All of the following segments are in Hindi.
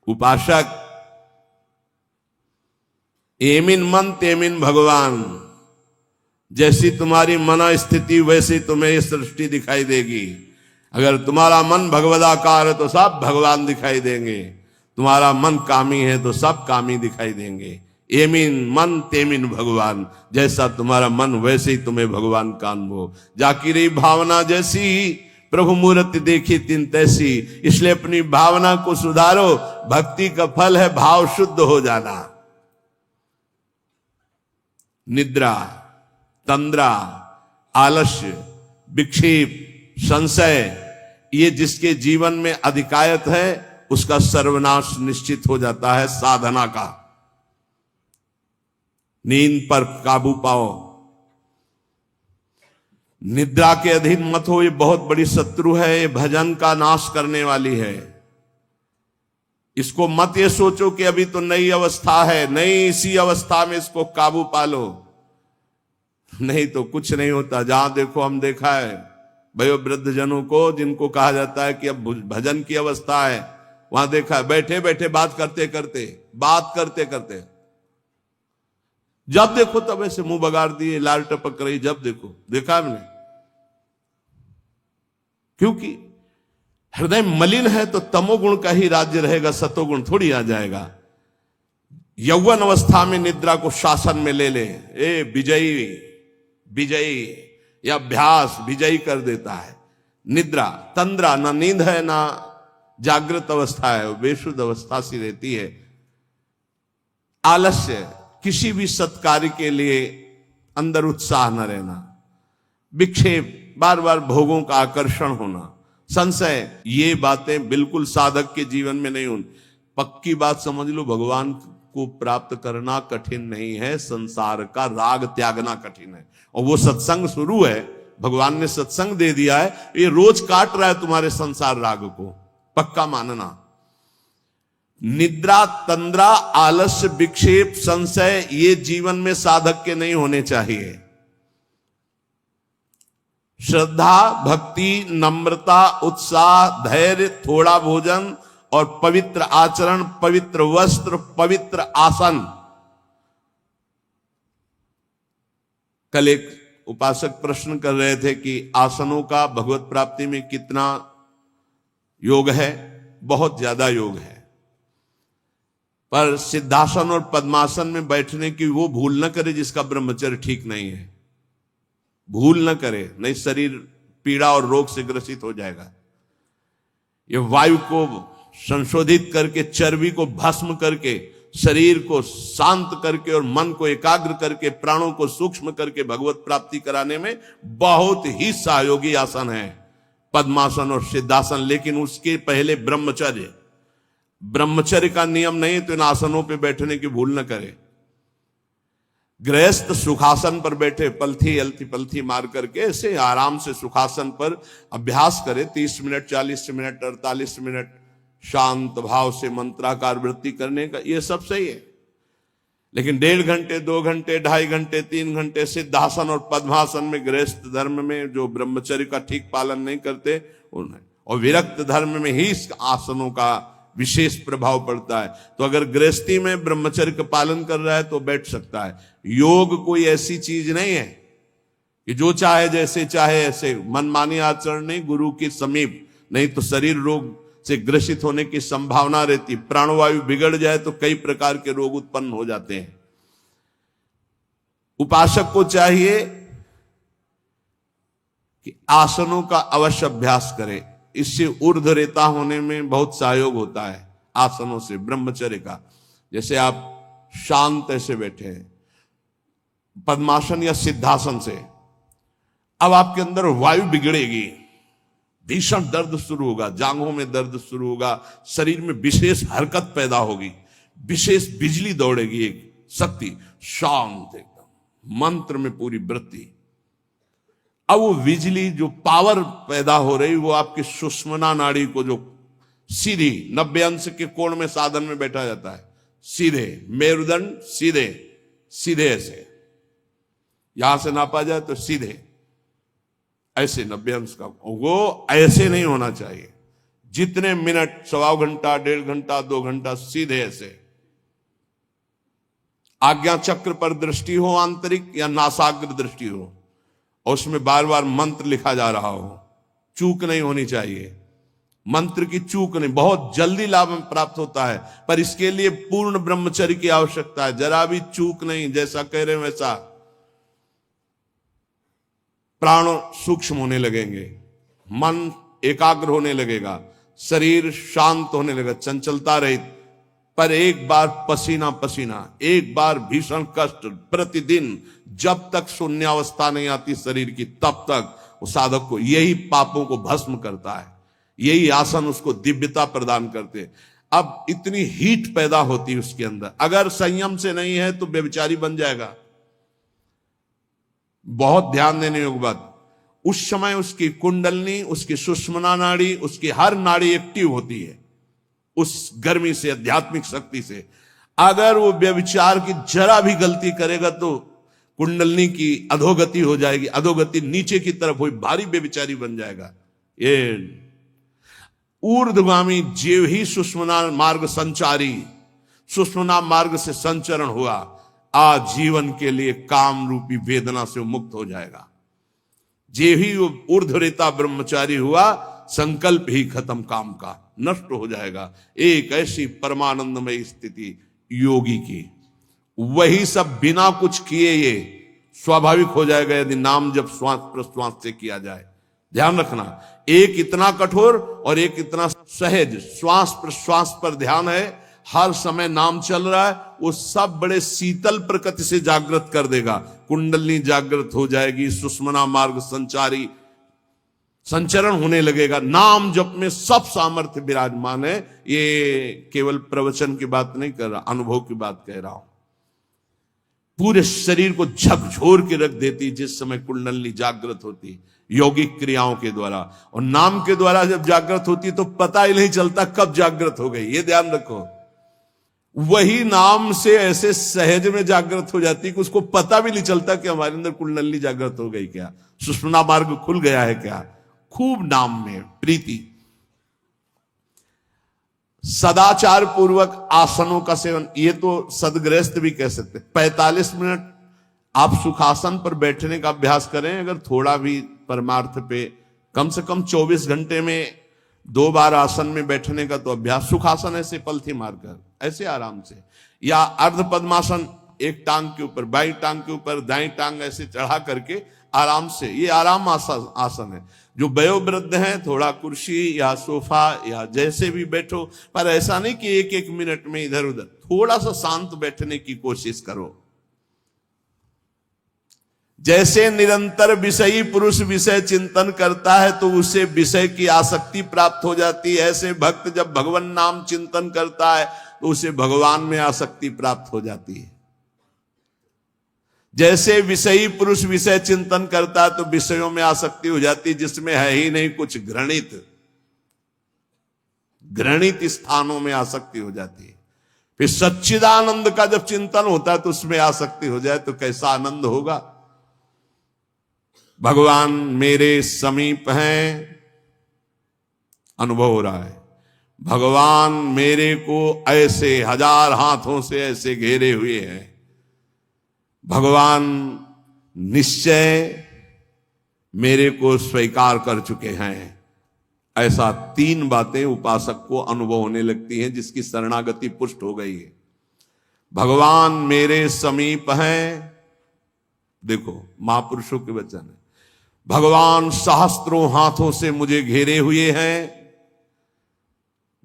उपासक एमिन मन तेमिन भगवान, जैसी तुम्हारी मन स्थिति वैसी तुम्हें ये सृष्टि दिखाई देगी। अगर तुम्हारा मन भगवदाकार है तो सब भगवान दिखाई देंगे, तुम्हारा मन कामी है तो सब कामी दिखाई देंगे। एमिन मन तेमिन भगवान, जैसा तुम्हारा मन वैसे ही तुम्हें भगवान का अनुभव। जाकिरी भावना जैसी प्रभु मूर्ति देखी तिन तैसी, इसलिए अपनी भावना को सुधारो। भक्ति का फल है भाव शुद्ध हो जाना। निद्रा, तंद्रा, आलस्य, विक्षेप, संशय, ये जिसके जीवन में अधिकायत है उसका सर्वनाश निश्चित हो जाता है। साधना का नींद पर काबू पाओ, निद्रा के अधीन मत हो, ये बहुत बड़ी शत्रु है, ये भजन का नाश करने वाली है। इसको मत ये सोचो कि अभी तो नई अवस्था है, नहीं, इसी अवस्था में इसको काबू पालो, नहीं तो कुछ नहीं होता। जहां देखो, हम देखा है भयो वृद्ध जनों को, जिनको कहा जाता है कि अब भजन की अवस्था है, वहां देखा है बैठे बैठे बात करते करते जब देखो तब ऐसे मुंह बगाड़ दिए, लाल टपक रही, जब देखो, देखा हमने। क्योंकि हृदय मलिन है तो तमोगुण का ही राज्य रहेगा, सतोगुण थोड़ी आ जाएगा। यौवन अवस्था में निद्रा को शासन में ले ले, ए विजयी या अभ्यास विजयी कर देता है। निद्रा, तंद्रा, ना नींद है ना जागृत अवस्था है, बेशुद्ध अवस्था सी रहती है। आलस्य, किसी भी सत्कार्य के लिए अंदर उत्साह न रहना। विक्षेप, बार बार भोगों का आकर्षण होना। संशय, ये बातें बिल्कुल साधक के जीवन में नहीं होनी। पक्की बात समझ लो, भगवान को प्राप्त करना कठिन नहीं है, संसार का राग त्यागना कठिन है। और वो सत्संग शुरू है, भगवान ने सत्संग दे दिया है, ये रोज काट रहा है तुम्हारे संसार राग को, पक्का मानना। निद्रा, तंद्रा, आलस्य, विक्षेप, संशय, ये जीवन में साधक के नहीं होने चाहिए। श्रद्धा, भक्ति, नम्रता, उत्साह, धैर्य, थोड़ा भोजन और पवित्र आचरण, पवित्र वस्त्र, पवित्र आसन। कल एक उपासक प्रश्न कर रहे थे कि आसनों का भगवत प्राप्ति में कितना योग है। बहुत ज्यादा योग है, पर सिद्धासन और पद्मासन में बैठने की वो भूल न करे जिसका ब्रह्मचर्य ठीक नहीं है। भूल न करे, नहीं शरीर पीड़ा और रोग से ग्रसित हो जाएगा। ये वायु को संशोधित करके, चर्बी को भस्म करके, शरीर को शांत करके और मन को एकाग्र करके, प्राणों को सूक्ष्म करके भगवत प्राप्ति कराने में बहुत ही सहयोगी आसन है पद्मासन और सिद्धासन। लेकिन उसके पहले ब्रह्मचर्य का नियम नहीं, तो इन आसनों पे बैठने की भूल न करे। गृहस्थ सुखासन पर बैठे, पलथी अलथी पलथी मार करके ऐसे आराम से सुखासन पर अभ्यास करे। 30 मिनट, 40 मिनट, 48 मिनट शांत भाव से मंत्राकार वृत्ति करने का, ये सब सही है। लेकिन 1.5 घंटे, 2 घंटे, 2.5 घंटे, 3 घंटे सिद्धासन और पद्मासन में, गृहस्थ धर्म में जो ब्रह्मचर्य का ठीक पालन नहीं करते उन्हें, और विरक्त धर्म में ही इस आसनों का विशेष प्रभाव पड़ता है। तो अगर गृहस्थी में ब्रह्मचर्य का पालन कर रहा है तो बैठ सकता है। योग कोई ऐसी चीज नहीं है कि जो चाहे जैसे चाहे ऐसे मनमानी आचरण नहीं, गुरु के समीप, नहीं तो शरीर रोग से ग्रसित होने की संभावना रहती। प्राणवायु बिगड़ जाए तो कई प्रकार के रोग उत्पन्न हो जाते हैं। उपासक को चाहिए कि आसनों का अवश्य अभ्यास करे। इससे ऊर्ध्वरेता होने में बहुत सहयोग होता है आसनों से, ब्रह्मचर्य का। जैसे आप शांत ऐसे बैठे हैं पद्मासन या सिद्धासन से, अब आपके अंदर वायु बिगड़ेगी, भीषण दर्द शुरू होगा, जांघों में दर्द शुरू होगा, शरीर में विशेष हरकत पैदा होगी, विशेष बिजली दौड़ेगी, एक शक्ति, शांत एकदम, मंत्र में पूरी वृत्ति। अब वो बिजली जो पावर पैदा हो रही, वो आपकी सुषुम्ना नाड़ी को, जो सीधी 90 अंश के कोण में साधन में बैठा जाता है, सीधे मेरुदंड, सीधे सीधे ऐसे, यहां से नापा जाए तो सीधे ऐसे 90 अंश का, वो ऐसे नहीं होना चाहिए। जितने मिनट, 1.25 घंटा, 1.5 घंटा, 2 घंटा, सीधे ऐसे आज्ञा चक्र पर दृष्टि हो आंतरिक या नासाग्र दृष्टि हो, और उसमें बार बार मंत्र लिखा जा रहा हो, चूक नहीं होनी चाहिए। मंत्र की चूक नहीं, बहुत जल्दी लाभ प्राप्त होता है, पर इसके लिए पूर्ण ब्रह्मचर्य की आवश्यकता है। जरा भी चूक नहीं, जैसा कह रहे हैं वैसा। प्राण सूक्ष्म होने लगेंगे, मन एकाग्र होने लगेगा, शरीर शांत होने लगेगा, चंचलता रहित। पर एक बार पसीना पसीना, एक बार भीषण कष्ट प्रतिदिन, जब तक शून्यावस्था नहीं आती शरीर की, तब तक वो साधक को यही पापों को भस्म करता है। यही आसन उसको दिव्यता प्रदान करते। अब इतनी हीट पैदा होती है उसके अंदर, अगर संयम से नहीं है तो व्यभिचारी बन जाएगा। बहुत ध्यान देने योग्य बात, उस समय उसकी कुंडलनी, उसकी सुषुम्ना नाड़ी, उसकी हर नाड़ी एक्टिव होती है उस गर्मी से, आध्यात्मिक शक्ति से। अगर वो व्यभिचार की जरा भी गलती करेगा तो कुंडलनी की अधोगति हो जाएगी, अधोगति नीचे की तरफ हुई, भारी व्यभिचारी बन जाएगा। ये ऊर्ध्वगामी जीव ही सुषुम्ना मार्ग संचारी, सुषुम्ना मार्ग से संचरण हुआ, आजीवन के लिए काम रूपी वेदना से मुक्त हो जाएगा। जे ही ऊर्ध्वरेता ब्रह्मचारी हुआ, संकल्प ही खत्म काम का, नष्ट हो जाएगा। एक ऐसी परमानंदमय स्थिति योगी की, वही सब बिना कुछ किए ये स्वाभाविक हो जाएगा यदि नाम जब श्वास प्रश्वास से किया जाए। ध्यान रखना, एक इतना कठोर और एक इतना सहज। श्वास प्रश्वास पर ध्यान है, हर समय नाम चल रहा है, वो सब बड़े शीतल प्रकृति से जागृत कर देगा। कुंडलनी जागृत हो जाएगी, सुषुम्ना मार्ग संचारी संचरण होने लगेगा। नाम जप में सब सामर्थ्य विराजमान है। ये केवल प्रवचन की बात नहीं कर रहा, अनुभव की बात कह रहा हूं। पूरे शरीर को झकझोर के रख देती जिस समय कुंडलनी जागृत होती यौगिक क्रियाओं के द्वारा, और नाम के द्वारा जब जागृत होती तो पता ही नहीं चलता कब जागृत हो गई। ये ध्यान रखो, वही नाम से ऐसे सहज में जागृत हो जाती कि उसको पता भी नहीं चलता कि हमारे अंदर कुंडलनी जागृत हो गई क्या, सुषुम्ना मार्ग खुल गया है क्या। खूब नाम में प्रीति। सदाचार पूर्वक आसनों का सेवन, ये तो सदगृहस्थ भी कह सकते। 45 मिनट आप सुखासन पर बैठने का अभ्यास करें, अगर थोड़ा भी परमार्थ पे, कम से कम 24 घंटे में 2 बार आसन में बैठने का तो अभ्यास। सुखासन ऐसे पलथी मारकर ऐसे आराम से, या अर्ध पद्मासन, एक टांग के ऊपर, बाई टांग के ऊपर दाई टांग ऐसे चढ़ा करके आराम से, ये आराम आसन है। जो वयोवृद्ध हैं थोड़ा कुर्सी या सोफा या जैसे भी बैठो, पर ऐसा नहीं कि एक एक मिनट में इधर उधर, थोड़ा सा शांत बैठने की कोशिश करो। जैसे निरंतर विषयी पुरुष विषय चिंतन करता है तो उसे विषय की आसक्ति प्राप्त हो जाती है, ऐसे भक्त जब भगवान नाम चिंतन करता है तो उसे भगवान में आसक्ति प्राप्त हो जाती है। जैसे विषयी पुरुष विषय चिंतन करता है तो विषयों में आसक्ति हो जाती है जिसमें है ही नहीं कुछ, घृणित स्थानों में आसक्ति हो जाती है। फिर सच्चिदानंद का जब चिंतन होता है तो उसमें आसक्ति हो जाए तो कैसा आनंद होगा। भगवान मेरे समीप हैं, अनुभव हो रहा है। भगवान मेरे को ऐसे 1000 हाथों से ऐसे घेरे हुए हैं। भगवान निश्चय मेरे को स्वीकार कर चुके हैं। ऐसा 3 बातें उपासक को अनुभव होने लगती हैं जिसकी शरणागति पुष्ट हो गई है। भगवान मेरे समीप हैं, देखो महापुरुषों के वचन है। भगवान सहस्त्रों हाथों से मुझे घेरे हुए हैं,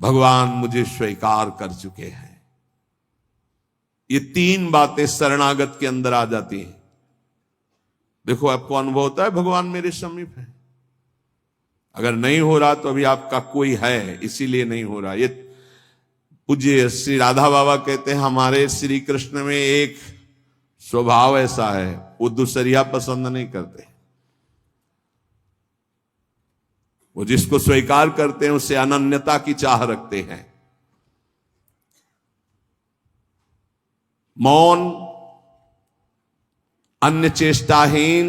भगवान मुझे स्वीकार कर चुके हैं। ये 3 बातें शरणागत के अंदर आ जाती हैं। देखो आपको अनुभव होता है भगवान मेरे समीप है। अगर नहीं हो रहा तो अभी आपका कोई है, इसीलिए नहीं हो रहा। ये पूज्य श्री राधा बाबा कहते हैं हमारे श्री कृष्ण में एक स्वभाव ऐसा है, वो दूसरिया पसंद नहीं करते। वो जिसको स्वीकार करते हैं उससे अनन्यता की चाह रखते हैं। मौन, अन्य चेष्टाहीन,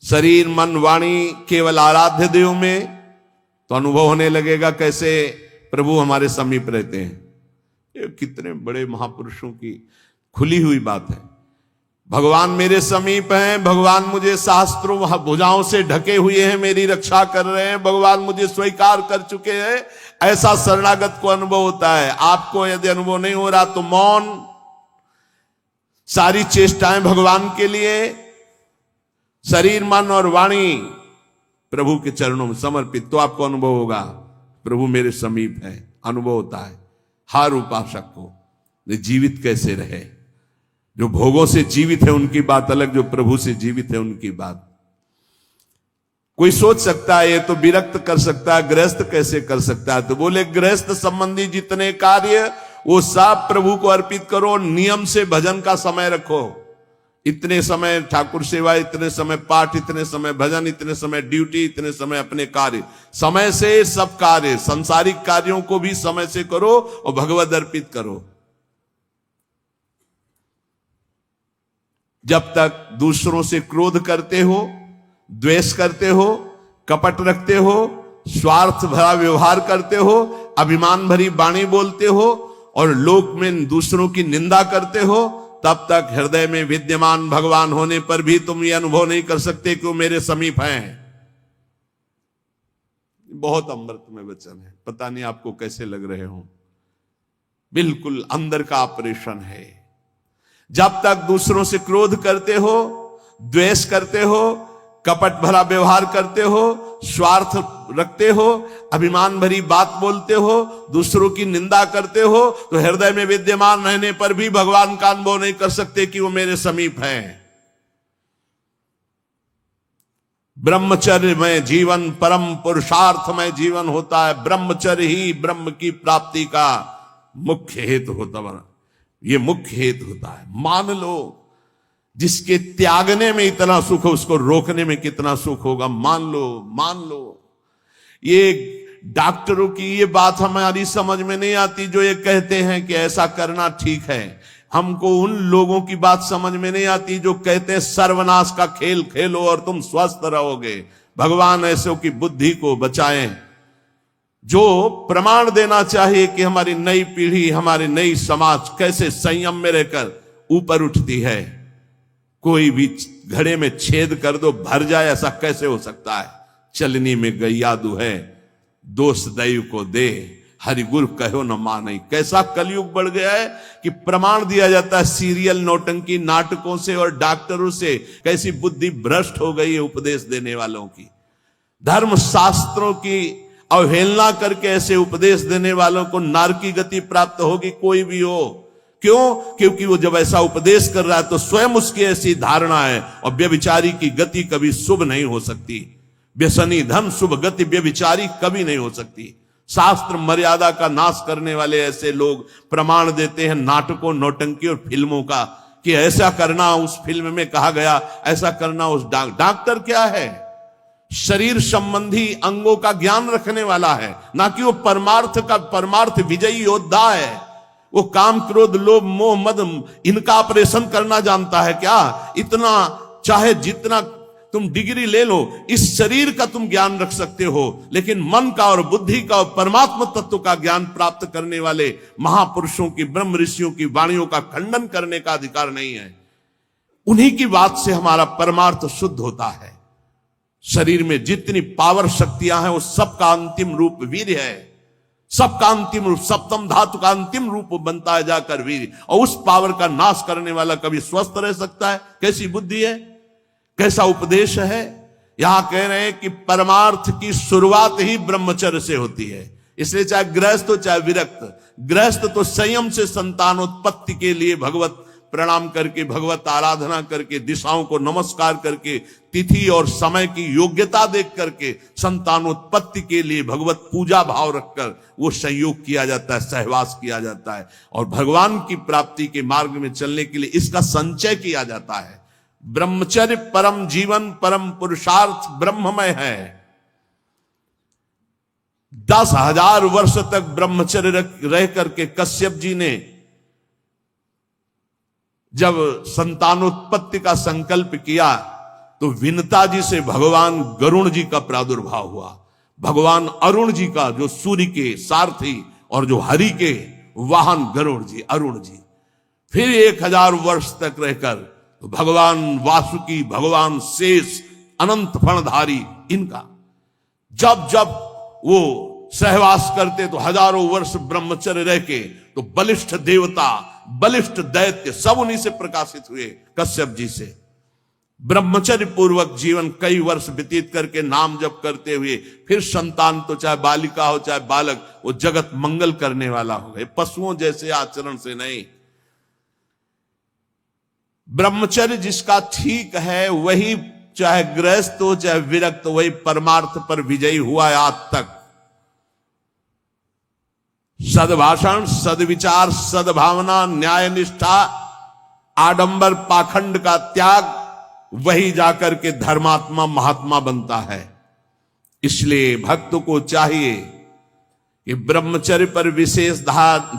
शरीर मन वाणी केवल आराध्य देव में, तो अनुभव होने लगेगा कैसे प्रभु हमारे समीप रहते हैं। ये कितने बड़े महापुरुषों की खुली हुई बात है। भगवान मेरे समीप हैं, भगवान मुझे शास्त्रों भुजाओं से ढके हुए हैं, मेरी रक्षा कर रहे हैं, भगवान मुझे स्वीकार कर चुके हैं। ऐसा शरणागत को अनुभव होता है। आपको यदि अनुभव नहीं हो रहा तो मौन, सारी चेष्टाएं भगवान के लिए, शरीर मन और वाणी प्रभु के चरणों में समर्पित, तो आपको अनुभव होगा प्रभु मेरे समीप है। अनुभव होता है हर उपासक को। जीवित कैसे रहे, जो भोगों से जीवित है उनकी बात अलग, जो प्रभु से जीवित है उनकी बात। कोई सोच सकता है ये तो विरक्त कर सकता है, गृहस्थ कैसे कर सकता है? तो बोले गृहस्थ संबंधी जितने कार्य वो सब प्रभु को अर्पित करो, नियम से भजन का समय रखो। इतने समय ठाकुर सेवा, इतने समय पाठ, इतने समय भजन, इतने समय ड्यूटी, इतने समय अपने कार्य, समय से सब कार्य, सांसारिक कार्यों को भी समय से करो और भगवद अर्पित करो। जब तक दूसरों से क्रोध करते हो, द्वेष करते हो, कपट रखते हो, स्वार्थ भरा व्यवहार करते हो, अभिमान भरी वाणी बोलते हो और लोक में दूसरों की निंदा करते हो, तब तक हृदय में विद्यमान भगवान होने पर भी तुम ये अनुभव नहीं कर सकते कि वो मेरे समीप हैं। बहुत अमृत में वचन है, पता नहीं आपको कैसे लग रहे हो। बिल्कुल अंदर का ऑपरेशन है। जब तक दूसरों से क्रोध करते हो, द्वेष करते हो, कपट भरा व्यवहार करते हो, स्वार्थ रखते हो, अभिमान भरी बात बोलते हो, दूसरों की निंदा करते हो, तो हृदय में विद्यमान रहने पर भी भगवान का अनुभव नहीं कर सकते कि वो मेरे समीप हैं। ब्रह्मचर्य में जीवन परम पुरुषार्थ में जीवन होता है। ब्रह्मचर्य ही ब्रह्म की प्राप्ति का मुख्य हेतु होता है। ये मुख्य हेतु होता है। मान लो जिसके त्यागने में इतना सुख है, उसको रोकने में कितना सुख होगा। मान लो ये डॉक्टरों की ये बात हमारी समझ में नहीं आती जो ये कहते हैं कि ऐसा करना ठीक है। हमको उन लोगों की बात समझ में नहीं आती जो कहते हैं सर्वनाश का खेल खेलो और तुम स्वस्थ रहोगे। भगवान ऐसों की बुद्धि को बचाएं जो प्रमाण देना चाहिए कि हमारी नई पीढ़ी, हमारी नई समाज कैसे संयम में रहकर ऊपर उठती है। कोई भी घड़े में छेद कर दो भर जाए, ऐसा कैसे हो सकता है? चलनी में गैया दुहे, दोष दैव को दे, हरि गुरु कहो न माने। कैसा कलयुग बढ़ गया है कि प्रमाण दिया जाता है सीरियल नौटंकी नाटकों से और डॉक्टरों से। कैसी बुद्धि भ्रष्ट हो गई है उपदेश देने वालों की। धर्म शास्त्रों की अवहेलना करके ऐसे उपदेश देने वालों को नारकी गति प्राप्त होगी, कोई भी हो। क्यों? क्योंकि वो जब ऐसा उपदेश कर रहा है तो स्वयं उसकी ऐसी धारणा है। और व्यभिचारी की गति कभी शुभ नहीं हो सकती। व्यसनी धन शुभ गति व्यभिचारी कभी नहीं हो सकती। शास्त्र मर्यादा का नाश करने वाले ऐसे लोग प्रमाण देते हैं नाटकों, नौटंकी और फिल्मों का कि ऐसा करना उस फिल्म में कहा गया, ऐसा करना उस डॉक्टर क्या है? शरीर संबंधी अंगों का ज्ञान रखने वाला है, ना कि वो परमार्थ विजयी योद्धा है। वो काम क्रोध लोभ मोह मद इनका ऑपरेशन करना जानता है क्या? इतना चाहे जितना तुम डिग्री ले लो, इस शरीर का तुम ज्ञान रख सकते हो, लेकिन मन का और बुद्धि का और परमात्मा तत्व का ज्ञान प्राप्त करने वाले महापुरुषों की, ब्रह्म ऋषियों की वाणियों का खंडन करने का अधिकार नहीं है। उन्हीं की बात से हमारा परमार्थ शुद्ध होता है। शरीर में जितनी पावर शक्तियां हैं वो सबका अंतिम रूप वीर्य है। सबका अंतिम रूप, सप्तम धातु का अंतिम रूप बनता है जाकर वीर्य। और उस पावर का नाश करने वाला कभी स्वस्थ रह सकता है? कैसी बुद्धि है, कैसा उपदेश है। यहां कह रहे हैं कि परमार्थ की शुरुआत ही ब्रह्मचर्य से होती है। इसलिए चाहे गृहस्थ हो चाहे विरक्त, गृहस्थ तो संयम से संतानोत्पत्ति के लिए भगवत प्रणाम करके, भगवत आराधना करके, दिशाओं को नमस्कार करके, तिथि और समय की योग्यता देख करके संतानोत्पत्ति के लिए भगवत पूजा भाव रखकर वो संयोग किया जाता है, सहवास किया जाता है। और भगवान की प्राप्ति के मार्ग में चलने के लिए इसका संचय किया जाता है। ब्रह्मचर्य परम जीवन, परम पुरुषार्थ ब्रह्ममय है। 10,000 वर्ष तक ब्रह्मचर्य रह करके कश्यप जी ने जब संतानोत्पत्ति का संकल्प किया तो विनता जी से भगवान गरुण जी का प्रादुर्भाव हुआ। भगवान अरुण जी का, जो सूर्य के सारथी और जो हरि के वाहन गरुड़ जी, अरुण जी। फिर 1000 वर्ष तक रहकर तो भगवान वासुकी, भगवान शेष, अनंत फणधारी, इनका जब जब वो सहवास करते तो हजारों वर्ष ब्रह्मचर्य रह के तो बलिष्ठ देवता, बलिष्ठ दैत्य सब उन्हीं से प्रकाशित हुए, कश्यप जी से। ब्रह्मचर्य पूर्वक जीवन कई वर्ष व्यतीत करके नाम जप करते हुए फिर संतान, तो चाहे बालिका हो चाहे बालक, वो जगत मंगल करने वाला हो गए, पशुओं जैसे आचरण से नहीं। ब्रह्मचर्य जिसका ठीक है वही, चाहे गृहस्थ हो चाहे विरक्त, वही परमार्थ पर विजयी हुआ है आज तक। सद्भाषण, सद्विचार, सद्भावना, न्याय निष्ठा, आडंबर पाखंड का त्याग, वही जाकर के धर्मात्मा महात्मा बनता है। इसलिए भक्त को चाहिए कि ब्रह्मचर्य पर विशेष ध्यान